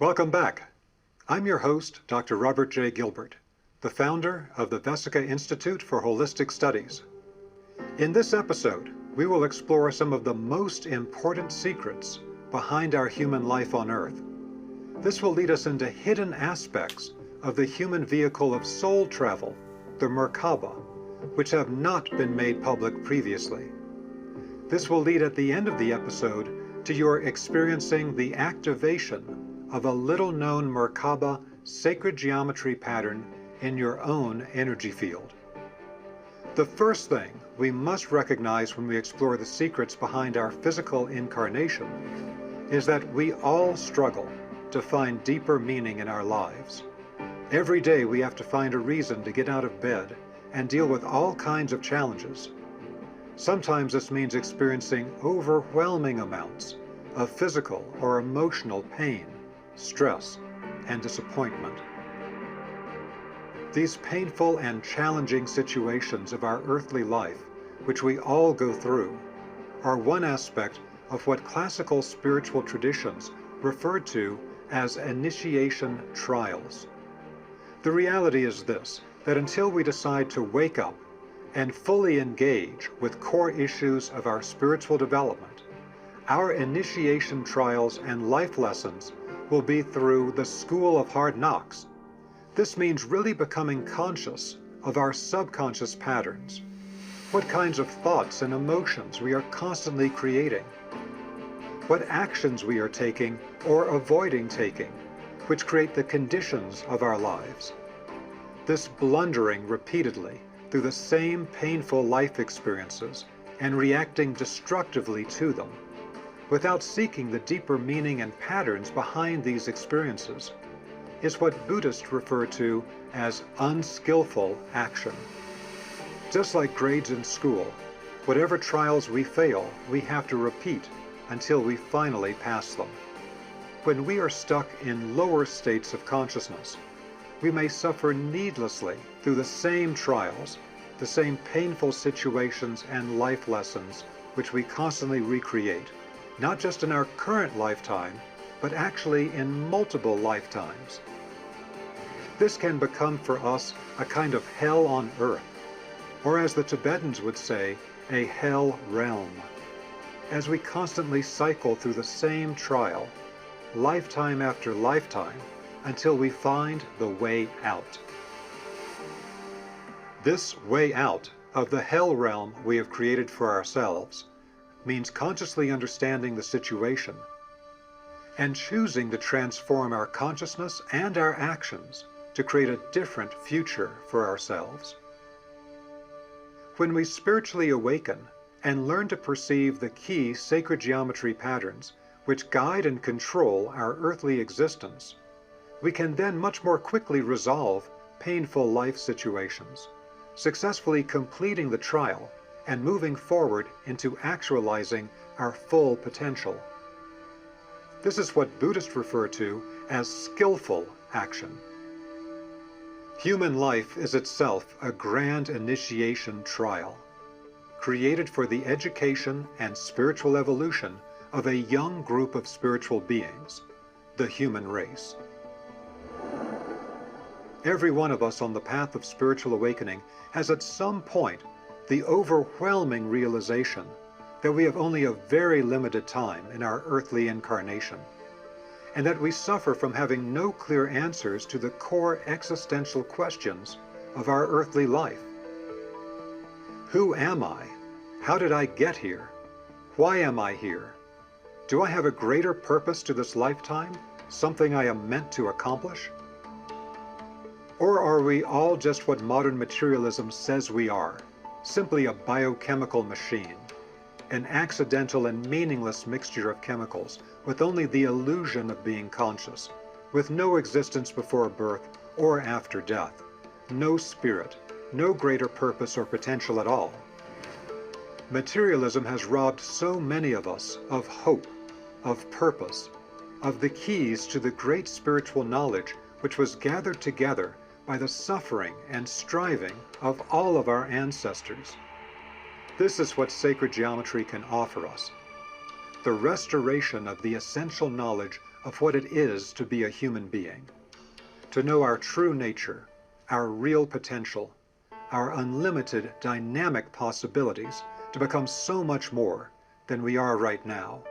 Welcome back. I'm your host, Dr. Robert J. Gilbert, the founder of the Vesica Institute for Holistic Studies. In this episode, we will explore some of the most important secrets behind our human life on Earth. This will lead us into hidden aspects of the human vehicle of soul travel, the Merkaba, which have not been made public previously. This will lead at the end of the episode to your experiencing the activation of a little-known Merkaba sacred geometry pattern in your own energy field. The first thing we must recognize when we explore the secrets behind our physical incarnation is that we all struggle to find deeper meaning in our lives. Every day we have to find a reason to get out of bed and deal with all kinds of challenges. Sometimes this means experiencing overwhelming amounts of physical or emotional pain, stress, and disappointment. These painful and challenging situations of our earthly life, which we all go through, are one aspect of what classical spiritual traditions refer to as initiation trials. The reality is this, that until we decide to wake up and fully engage with core issues of our spiritual development, our initiation trials and life lessons will be through the school of hard knocks. This means really becoming conscious of our subconscious patterns, what kinds of thoughts and emotions we are constantly creating, what actions we are taking or avoiding taking, which create the conditions of our lives. This blundering repeatedly through the same painful life experiences and reacting destructively to them, without seeking the deeper meaning and patterns behind these experiences, is what Buddhists refer to as unskillful action. Just like grades in school, whatever trials we fail, we have to repeat until we finally pass them. When we are stuck in lower states of consciousness, we may suffer needlessly through the same trials, the same painful situations and life lessons which we constantly recreate, not just in our current lifetime, but actually in multiple lifetimes. This can become for us a kind of hell on earth, or as the Tibetans would say, a hell realm, as we constantly cycle through the same trial, lifetime after lifetime, until we find the way out. This way out of the hell realm we have created for ourselves means consciously understanding the situation and choosing to transform our consciousness and our actions to create a different future for ourselves. When we spiritually awaken and learn to perceive the key sacred geometry patterns which guide and control our earthly existence, we can then much more quickly resolve painful life situations, successfully completing the trial and moving forward into actualizing our full potential. This is what Buddhists refer to as skillful action. Human life is itself a grand initiation trial, created for the education and spiritual evolution of a young group of spiritual beings, the human race. Every one of us on the path of spiritual awakening has at some point the overwhelming realization that we have only a very limited time in our earthly incarnation, and that we suffer from having no clear answers to the core existential questions of our earthly life. Who am I? How did I get here? Why am I here? Do I have a greater purpose to this lifetime, something I am meant to accomplish? Or are we all just what modern materialism says we are, simply a biochemical machine, an accidental and meaningless mixture of chemicals with only the illusion of being conscious, with no existence before birth or after death, no spirit, no greater purpose or potential at all? Materialism has robbed so many of us of hope, of purpose, of the keys to the great spiritual knowledge which was gathered together by the suffering and striving of all of our ancestors. This is what sacred geometry can offer us. the restoration of the essential knowledge of what it is to be a human being, to know our true nature, our real potential, our unlimited dynamic possibilities to become so much more than we are right now.